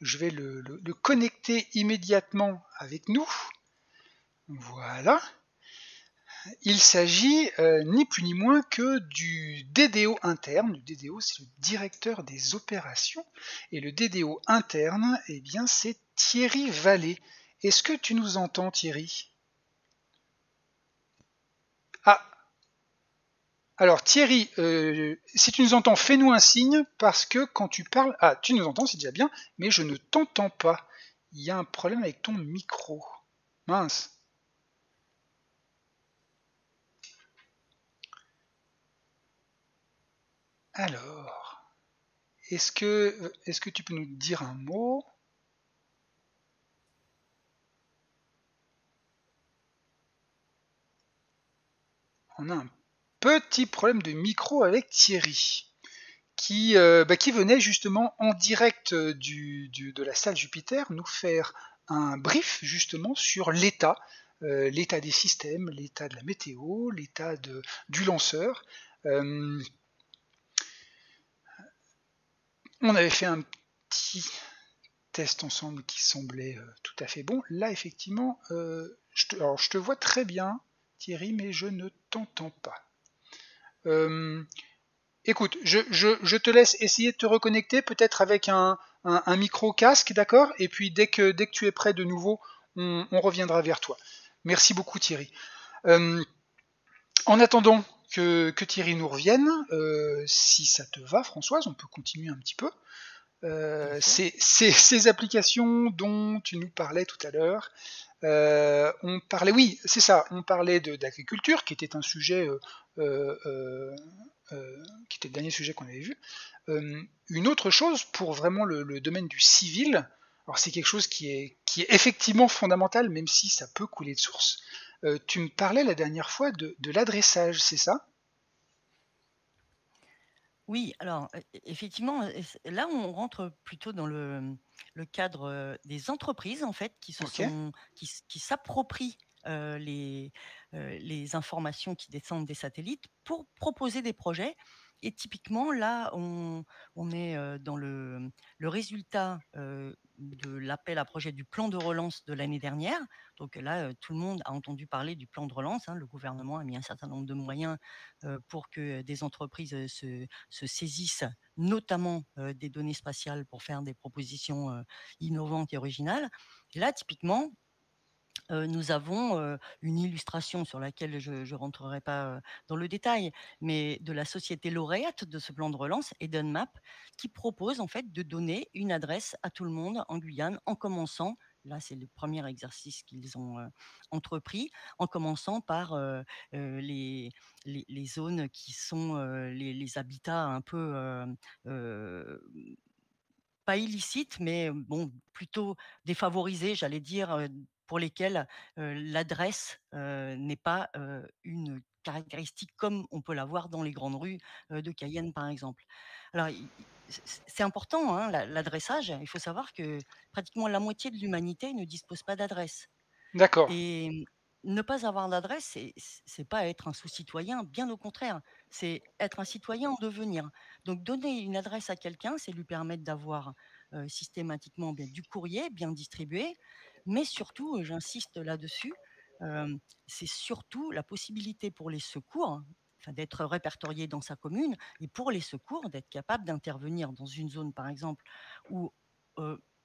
je vais le connecter immédiatement avec nous. Voilà. Il s'agit ni plus ni moins que du DDO interne. Le DDO, c'est le directeur des opérations. Et le DDO interne, eh bien, c'est Thierry Vallée. Est-ce que tu nous entends, Thierry? Ah, alors Thierry, si tu nous entends, fais-nous un signe parce que quand tu parles, ah, tu nous entends, c'est déjà bien, mais je ne t'entends pas. Il y a un problème avec ton micro. Mince. Alors, est-ce que tu peux nous dire un mot? On a un petit problème de micro avec Thierry, qui venait justement en direct de la salle Jupiter nous faire un brief justement sur l'état des systèmes, l'état de la météo, du lanceur. Euh, on avait fait un petit test ensemble qui semblait tout à fait bon. Là, effectivement, alors, je te vois très bien, Thierry, mais je ne t'entends pas. Écoute, je te laisse essayer de te reconnecter, peut-être avec un micro casque, d'accord? Et puis dès que tu es prêt de nouveau, on reviendra vers toi. Merci beaucoup Thierry. En attendant que Thierry nous revienne, si ça te va Françoise, on peut continuer un petit peu. Ces applications dont tu nous parlais tout à l'heure, on parlait, oui, c'est ça, on parlait d'agriculture, qui était un sujet, qui était le dernier sujet qu'on avait vu. Une autre chose pour vraiment le domaine du civil, alors c'est quelque chose qui est effectivement fondamental, même si ça peut couler de source. Tu me parlais la dernière fois de l'adressage, c'est ça? Oui, alors effectivement, là on rentre plutôt dans le cadre des entreprises en fait Ok, qui s'approprient les informations qui descendent des satellites pour proposer des projets. Et typiquement là, on est dans le résultat de l'appel à projet du plan de relance de l'année dernière. Donc là, tout le monde a entendu parler du plan de relance, hein. Le gouvernement a mis un certain nombre de moyens pour que des entreprises se saisissent notamment des données spatiales pour faire des propositions innovantes et originales. Et là, typiquement, nous avons une illustration sur laquelle je ne rentrerai pas dans le détail, mais de la société lauréate de ce plan de relance, Edenmap, qui propose en fait de donner une adresse à tout le monde en Guyane, en commençant, là c'est le premier exercice qu'ils ont entrepris, en commençant par les zones qui sont les habitats un peu euh, pas illicites, mais bon, plutôt défavorisés, j'allais dire, pour lesquels l'adresse n'est pas une caractéristique comme on peut l'avoir dans les grandes rues de Cayenne, par exemple. Alors, c'est important, hein, l'adressage. Il faut savoir que pratiquement la moitié de l'humanité ne dispose pas d'adresse. d'accord, Et ne pas avoir d'adresse, c'est pas être un sous-citoyen, bien au contraire, c'est être un citoyen en devenir. Donc donner une adresse à quelqu'un, c'est lui permettre d'avoir, systématiquement du courrier bien distribué, mais surtout, j'insiste là-dessus, c'est surtout la possibilité pour les secours, enfin d'être répertorié dans sa commune et pour les secours, d'être capable d'intervenir dans une zone, par exemple, où,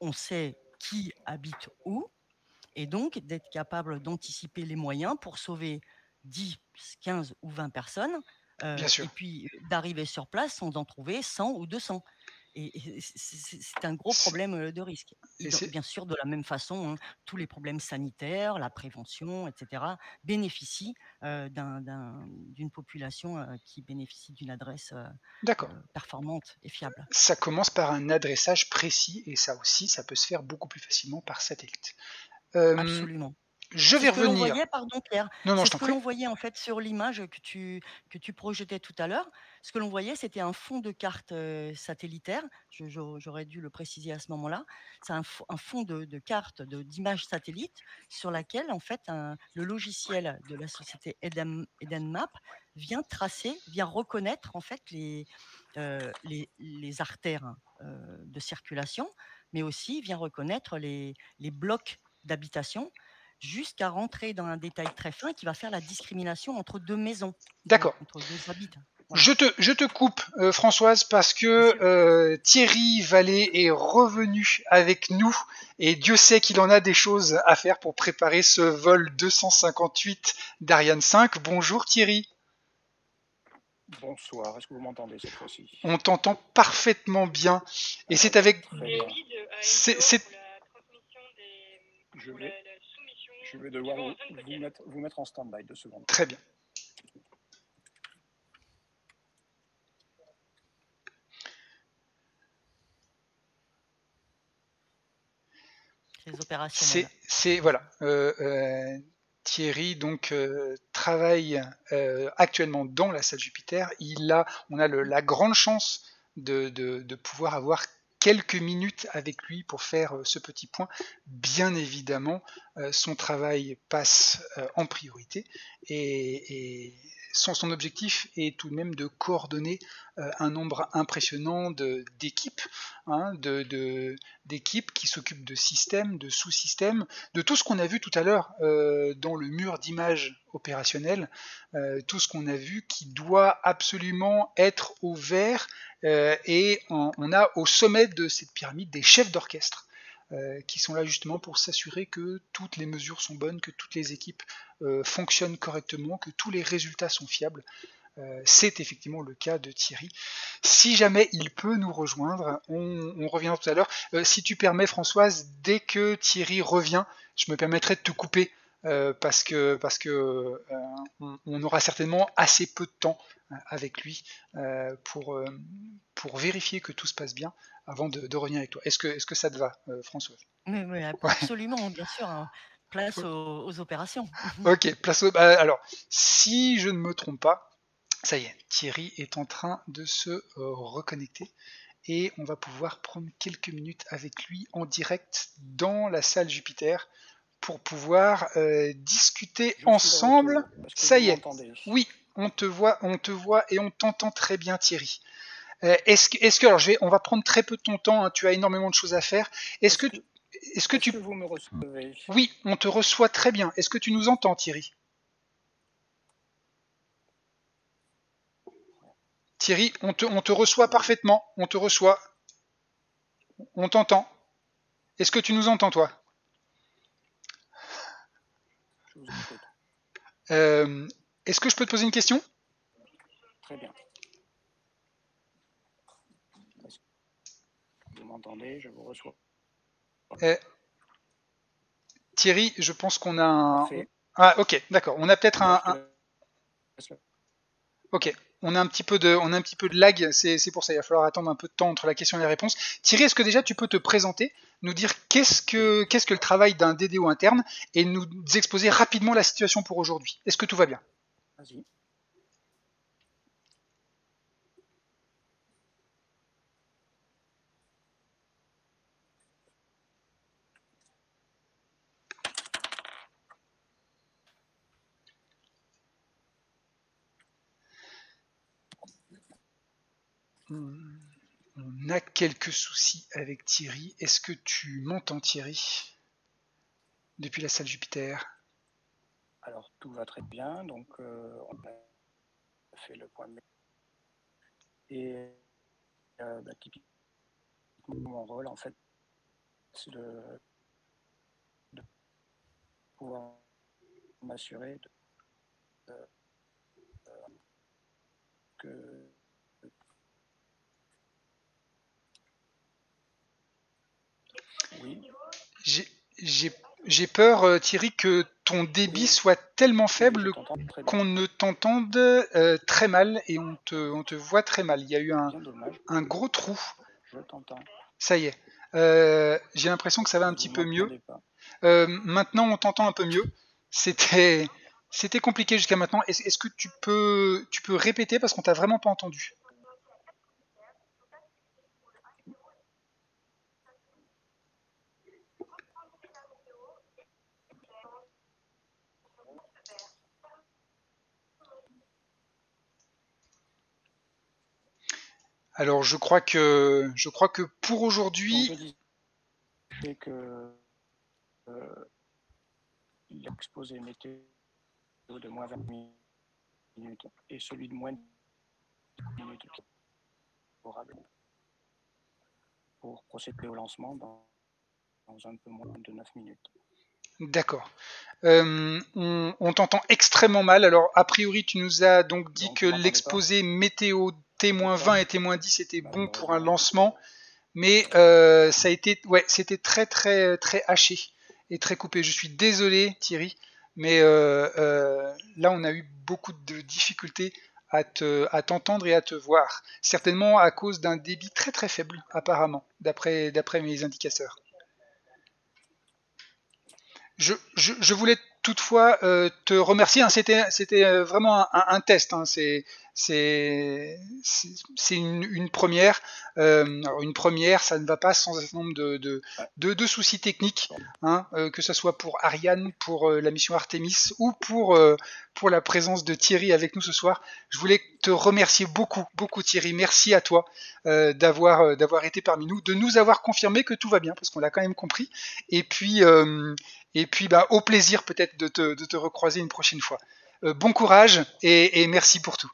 on sait qui habite où et donc d'être capable d'anticiper les moyens pour sauver 10, 15 ou 20 personnes, bien sûr. et puis d'arriver sur place sans en trouver 100 ou 200. Et c'est un gros C'est- problème de risque. Et Et bien sûr, de la même façon, hein, tous les problèmes sanitaires, la prévention, etc., bénéficient d'une population qui bénéficie d'une adresse d'accord. performante et fiable. Ça commence par un adressage précis et ça aussi, ça peut se faire beaucoup plus facilement par satellite. Euh, Absolument. je C'est vais ce que l'on revenir. voyait, pardon Pierre, Non, non, c'est je ce t'en que prie. l'on voyait en fait sur l'image que tu projetais tout à l'heure. Ce que l'on voyait, c'était un fond de carte satellitaire. J'aurais dû le préciser à ce moment-là. C'est un fond de carte d'images satellites sur laquelle en fait le logiciel de la société Edenmap vient tracer, vient reconnaître en fait les artères de circulation, mais aussi vient reconnaître les blocs d'habitation jusqu'à rentrer dans un détail très fin qui va faire la discrimination entre 2 maisons, D'accord. entre 2 habitats. Voilà, Je te coupe, Françoise, parce bien que sûr. Thierry Vallée est revenu avec nous et Dieu sait qu'il en a des choses à faire pour préparer ce vol 258 d'Ariane 5. Bonjour Thierry. Bonsoir, est-ce que vous m'entendez cette fois-ci? On t'entend parfaitement bien et c'est Alors, avec très bien. c'est Je vais, je vais devoir vous mettre en stand-by 2 secondes. très bien. C'est opérationnel. C'est voilà. Thierry donc travaille actuellement dans la salle Jupiter. On a la grande chance de pouvoir avoir quelques minutes avec lui pour faire ce petit point. Bien évidemment, son travail passe en priorité et son objectif est tout de même de coordonner un nombre impressionnant d'équipes, hein, d'équipes qui s'occupent de systèmes, de sous-systèmes, de tout ce qu'on a vu tout à l'heure dans le mur d'images opérationnelles, tout ce qu'on a vu qui doit absolument être au vert, et on a au sommet de cette pyramide des chefs d'orchestre qui sont là justement pour s'assurer que toutes les mesures sont bonnes, que toutes les équipes fonctionnent correctement, que tous les résultats sont fiables. C'est effectivement le cas de Thierry. Si jamais il peut nous rejoindre, on reviendra tout à l'heure. Si tu permets, Françoise, dès que Thierry revient, je me permettrai de te couper parce que on aura certainement assez peu de temps avec lui pour vérifier que tout se passe bien avant de revenir avec toi. Est-ce que ça te va, Françoise? Oui, absolument, bien sûr, hein. Place aux opérations. Ok, alors, si je ne me trompe pas, ça y est, Thierry est en train de se reconnecter et on va pouvoir prendre quelques minutes avec lui en direct dans la salle Jupiter pour pouvoir discuter ensemble. Ça y est, oui, on te voit et on t'entend très bien, Thierry. Est-ce que alors on va prendre très peu de ton temps, hein, tu as énormément de choses à faire. Est-ce que vous me recevez? Oui, on te reçoit très bien. Est-ce que tu nous entends, Thierry? Thierry, on te reçoit parfaitement. On te reçoit. On t'entend. Est-ce que tu nous entends, toi? Je vous écoute. Est-ce que je peux te poser une question? Très bien. Vous m'entendez? Je vous reçois. Thierry, je pense qu'on a un... Parfait. Ah, ok, d'accord. On a peut-être Ok, on a un petit peu de lag, c'est pour ça, il va falloir attendre un peu de temps entre la question et la réponse. Thierry, est-ce que déjà tu peux te présenter, nous dire qu'est-ce que le travail d'un DDO interne et nous exposer rapidement la situation pour aujourd'hui? Est-ce que tout va bien? Vas-y. On a quelques soucis avec Thierry. Est-ce que tu m'entends, Thierry, depuis la salle Jupiter? Alors, tout va très bien. Donc, on a fait le point de... Et typiquement, mon rôle, en fait, c'est de pouvoir m'assurer que... Oui. J'ai peur, Thierry, que ton débit soit tellement faible qu'on ne t'entende très mal et on te voit très mal. Il y a eu un gros trou. Je t'entends. Ça y est. J'ai l'impression que ça va un petit peu mieux. Maintenant, on t'entend un peu mieux. C'était compliqué jusqu'à maintenant. Est-ce que tu peux répéter parce qu'on t'a vraiment pas entendu? Alors je crois que pour aujourd'hui, c'est que l'exposé météo de moins 20 minutes et celui de moins de 10 minutes pour procéder au lancement dans un peu moins de 9 minutes. D'accord. On t'entend extrêmement mal. Alors, a priori, tu nous as donc dit que l'exposé météo T-20 et T-10 était bon pour un lancement, mais ça a été, ouais, c'était très très très haché et très coupé. Je suis désolé, Thierry, mais là, on a eu beaucoup de difficultés à t'entendre et à te voir. Certainement à cause d'un débit très très faible, apparemment, d'après mes indicateurs. Je voulais toutefois te remercier. Hein, c'était vraiment un test. Hein, c'est une première. Alors une première, ça ne va pas sans un certain nombre de soucis techniques, hein, que ce soit pour Ariane, pour la mission Artemis ou pour la présence de Thierry avec nous ce soir. Je voulais te remercier beaucoup Thierry. Merci à toi d'avoir été parmi nous, de nous avoir confirmé que tout va bien, parce qu'on l'a quand même compris. Et puis au plaisir peut-être de te recroiser une prochaine fois. Bon courage et merci pour tout.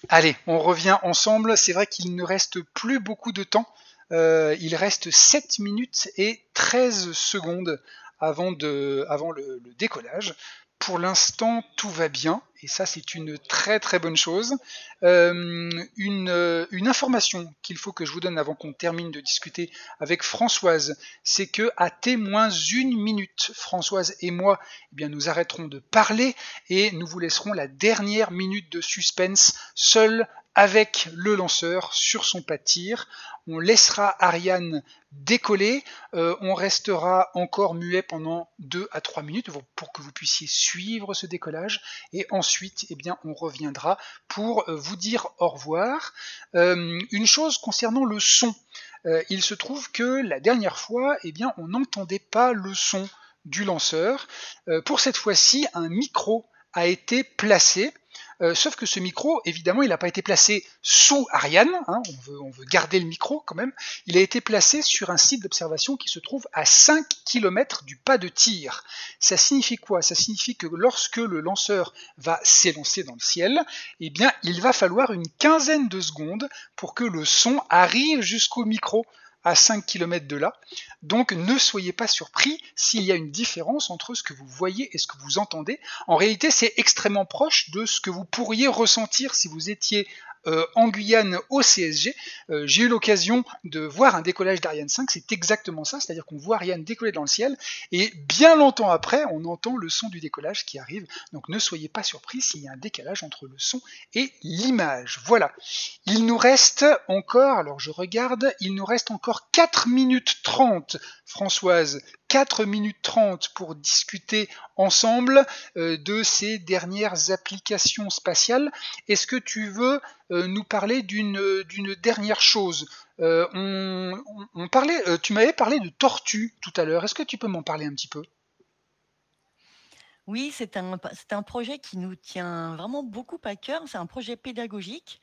Allez, on revient ensemble. C'est vrai qu'il ne reste plus beaucoup de temps. Il reste 7 minutes et 13 secondes avant le décollage. Pour l'instant, tout va bien, et ça c'est une très très bonne chose. Une information qu'il faut que je vous donne avant qu'on termine de discuter avec Françoise, c'est que à T-1 minute, Françoise et moi, eh bien, nous arrêterons de parler et nous vous laisserons la dernière minute de suspense seul avec le lanceur sur son pas de tir. On laissera Ariane décoller, on restera encore muet pendant 2 à 3 minutes pour que vous puissiez suivre ce décollage, et ensuite eh bien, on reviendra pour vous dire au revoir. Une chose concernant le son, il se trouve que la dernière fois eh bien, on n'entendait pas le son du lanceur. Pour cette fois-ci, un micro a été placé. Sauf que ce micro, évidemment, il n'a pas été placé sous Ariane, hein, on veut garder le micro quand même, il a été placé sur un site d'observation qui se trouve à 5 km du pas de tir. Ça signifie quoi? Ça signifie que lorsque le lanceur va s'élancer dans le ciel, eh bien, il va falloir une quinzaine de secondes pour que le son arrive jusqu'au micro à 5 km de là. Donc ne soyez pas surpris s'il y a une différence entre ce que vous voyez et ce que vous entendez. En réalité, c'est extrêmement proche de ce que vous pourriez ressentir si vous étiez en Guyane au CSG. J'ai eu l'occasion de voir un décollage d'Ariane 5, c'est exactement ça, c'est-à-dire qu'on voit Ariane décoller dans le ciel et bien longtemps après, on entend le son du décollage qui arrive. Donc ne soyez pas surpris s'il y a un décalage entre le son et l'image. Voilà. Il nous reste encore, alors je regarde, il nous reste encore 4 minutes 30, Françoise, 4 minutes 30 pour discuter ensemble de ces dernières applications spatiales. Est-ce que tu veux nous parler d'une dernière chose? On parlait, tu m'avais parlé de tortues tout à l'heure. Est-ce que tu peux m'en parler un petit peu? Oui, c'est un projet qui nous tient vraiment beaucoup à cœur. C'est un projet pédagogique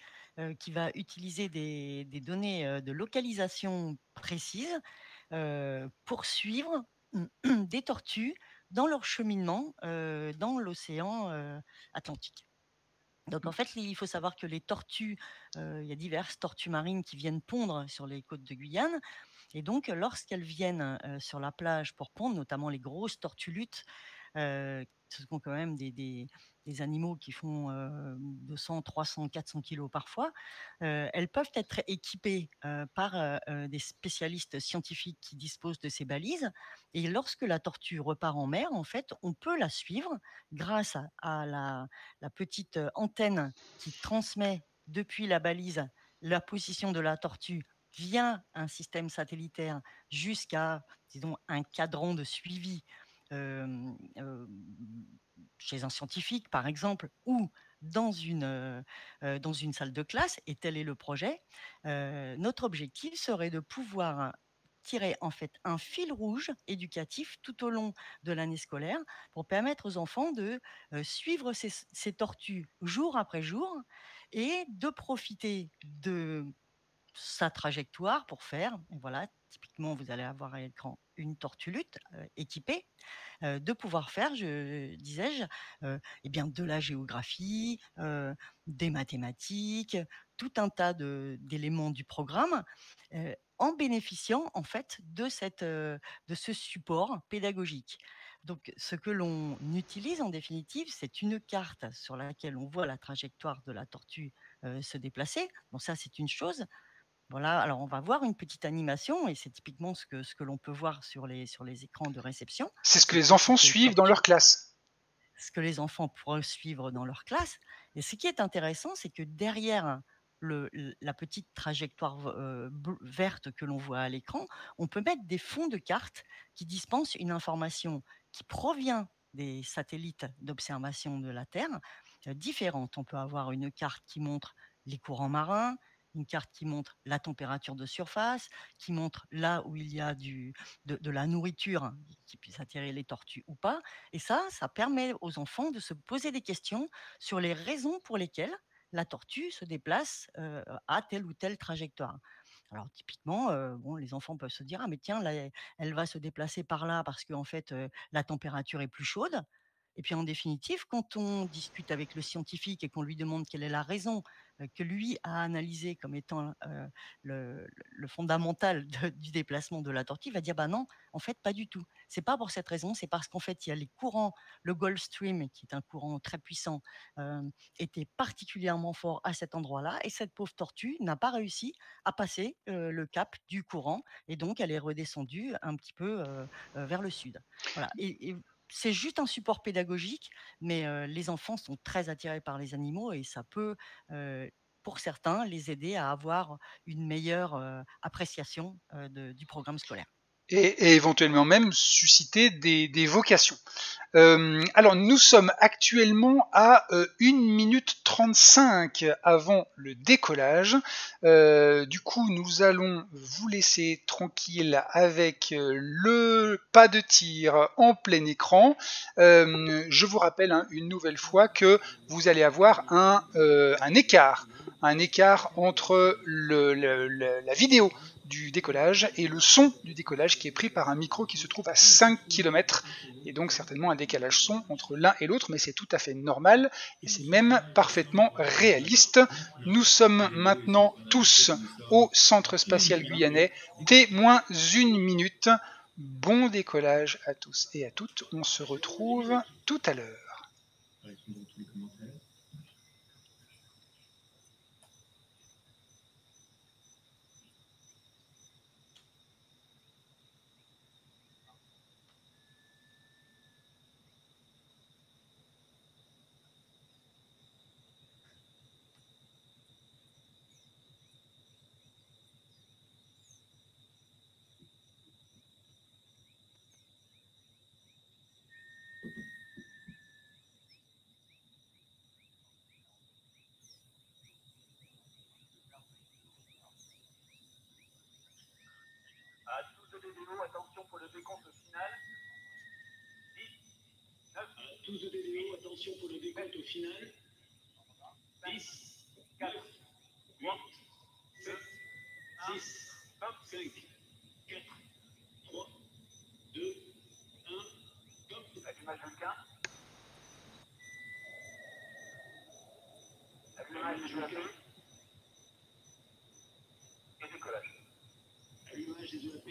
qui va utiliser des données de localisation précises pour suivre des tortues dans leur cheminement dans l'océan Atlantique. Donc en fait, il faut savoir que les tortues, il y a diverses tortues marines qui viennent pondre sur les côtes de Guyane. Et donc, lorsqu'elles viennent sur la plage pour pondre, notamment les grosses tortues luttes, ce sont quand même des animaux qui font 200, 300, 400 kilos parfois, elles peuvent être équipées par des spécialistes scientifiques qui disposent de ces balises. Et lorsque la tortue repart en mer, en fait, on peut la suivre grâce à la petite antenne qui transmet depuis la balise la position de la tortue via un système satellitaire jusqu'à, disons, un cadran de suivi euh, euh, chez un scientifique, par exemple, ou dans une salle de classe, et tel est le projet. Notre objectif serait de pouvoir tirer en fait un fil rouge éducatif tout au long de l'année scolaire pour permettre aux enfants de suivre ces tortues jour après jour et de profiter de sa trajectoire pour faire, et voilà, typiquement, vous allez avoir à l'écran une tortue lutte équipée, de pouvoir faire, disais-je, eh bien, de la géographie, des mathématiques, tout un tas d'éléments du programme, en bénéficiant en fait de ce support pédagogique. Donc, ce que l'on utilise en définitive, c'est une carte sur laquelle on voit la trajectoire de la tortue se déplacer. Bon, ça, c'est une chose. Voilà, alors on va voir une petite animation et c'est typiquement ce que l'on peut voir sur les écrans de réception. C'est ce que les enfants suivent dans leur classe. Ce que les enfants pourront suivre dans leur classe. Et ce qui est intéressant, c'est que derrière la petite trajectoire verte que l'on voit à l'écran, on peut mettre des fonds de cartes qui dispensent une information qui provient des satellites d'observation de la Terre différentes. On peut avoir une carte qui montre les courants marins, une carte qui montre la température de surface, qui montre là où il y a de la nourriture qui puisse attirer les tortues ou pas. Et ça permet aux enfants de se poser des questions sur les raisons pour lesquelles la tortue se déplace à telle ou telle trajectoire. Alors typiquement, bon, les enfants peuvent se dire: «Ah mais tiens, là, elle va se déplacer par là parce qu'en fait, la température est plus chaude». Et puis en définitive, quand on discute avec le scientifique et qu'on lui demande quelle est la raison, que lui a analysée comme étant, le fondamental du déplacement de la tortue, il va dire: «Bah non, en fait pas du tout. C'est pas pour cette raison, c'est parce qu'en fait il y a les courants, le Gulf Stream qui est un courant très puissant, était particulièrement fort à cet endroit-là et cette pauvre tortue n'a pas réussi à passer, le cap du courant et donc elle est redescendue un petit peu, vers le sud». Voilà et c'est juste un support pédagogique, mais les enfants sont très attirés par les animaux et ça peut, pour certains, les aider à avoir une meilleure, appréciation, du programme scolaire. Et éventuellement même susciter des vocations. Alors nous sommes actuellement à 1 minute 35 avant le décollage. Du coup, nous allons vous laisser tranquille avec le pas de tir en plein écran. Je vous rappelle une nouvelle fois que vous allez avoir un écart entre la vidéo du décollage et le son du décollage qui est pris par un micro qui se trouve à 5 km et donc certainement un décalage son entre l'un et l'autre, mais c'est tout à fait normal et c'est même parfaitement réaliste. Nous sommes maintenant tous au centre spatial guyanais, T-1 minute. Bon décollage à tous et à toutes, on se retrouve tout à l'heure. Attention pour le décompte final. 10, 9, 12 DDO, attention pour le décompte final. 10, 4, 8, 7, 6, 5, 4, 3, 2, 1, top. Allumage Vulcain. Allumage des UAP. Et décollage. Allumage des UAP.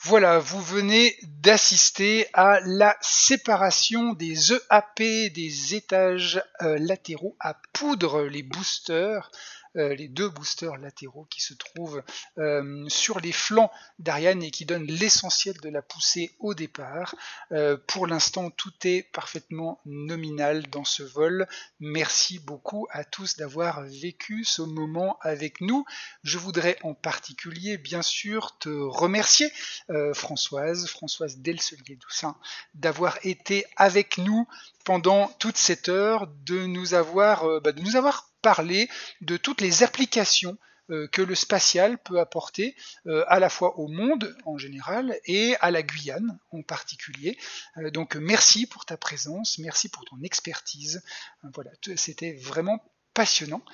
Voilà, vous venez d'assister à la séparation des EAP, des étages latéraux à poudre, les boosters, les 2 boosters latéraux qui se trouvent sur les flancs d'Ariane et qui donnent l'essentiel de la poussée au départ. Pour l'instant, tout est parfaitement nominal dans ce vol. Merci beaucoup à tous d'avoir vécu ce moment avec nous. Je voudrais en particulier, bien sûr, te remercier, Françoise Delcelier-Doussin, d'avoir été avec nous pendant toute cette heure, de nous avoir parlé de toutes les applications que le spatial peut apporter à la fois au monde en général et à la Guyane en particulier. Donc merci pour ta présence, merci pour ton expertise. Voilà, c'était vraiment passionnant.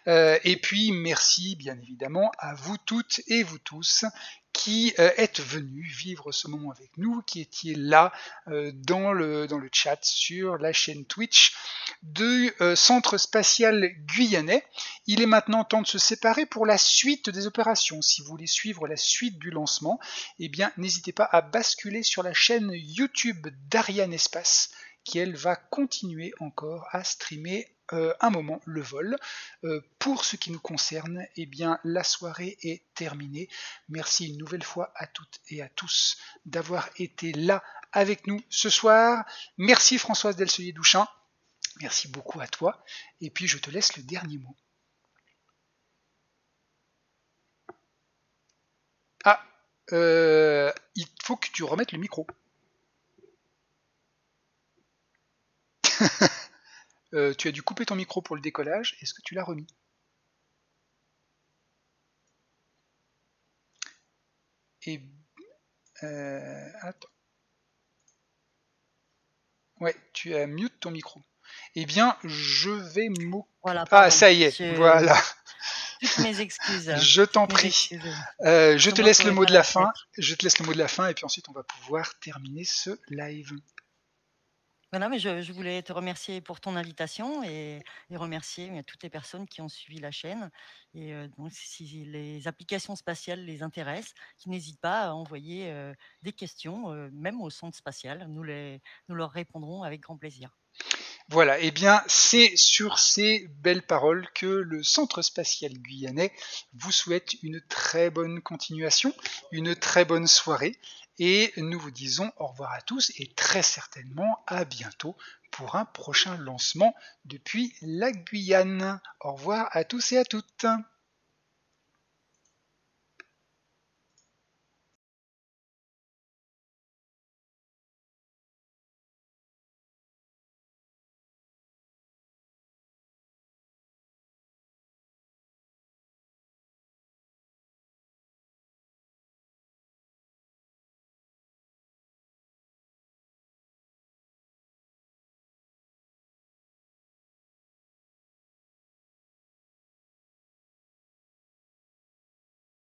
Et puis merci bien évidemment à vous toutes et vous tous qui êtes venus vivre ce moment avec nous, qui étiez là dans le chat sur la chaîne Twitch du Centre Spatial Guyanais. Il est maintenant temps de se séparer pour la suite des opérations. Si vous voulez suivre la suite du lancement, eh bien n'hésitez pas à basculer sur la chaîne YouTube d'Ariane Espace, qui elle va continuer encore à streamer un moment le vol. Pour ce qui nous concerne, eh bien la soirée est terminée. Merci une nouvelle fois à toutes et à tous d'avoir été là avec nous ce soir. Merci Françoise Delcelier-Doussin. Merci beaucoup à toi. Et puis je te laisse le dernier mot. Il faut que tu remettes le micro. Tu as dû couper ton micro pour le décollage. Est-ce que tu l'as remis? Et attends. Ouais, tu as mute ton micro. Eh bien, je vais Voilà, ah, ça y est, voilà. Toutes mes excuses. Je t'en prie. Je te laisse le mot de la fin. Je te laisse le mot de la fin et puis ensuite on va pouvoir terminer ce live. Voilà, mais je voulais te remercier pour ton invitation et remercier toutes les personnes qui ont suivi la chaîne. Et donc, si les applications spatiales les intéressent, qu'ils n'hésitent pas à envoyer des questions, même au centre spatial. Nous leur répondrons avec grand plaisir. Voilà, et bien c'est sur ces belles paroles que le Centre Spatial Guyanais vous souhaite une très bonne continuation, une très bonne soirée, et nous vous disons au revoir à tous et très certainement à bientôt pour un prochain lancement depuis la Guyane. Au revoir à tous et à toutes.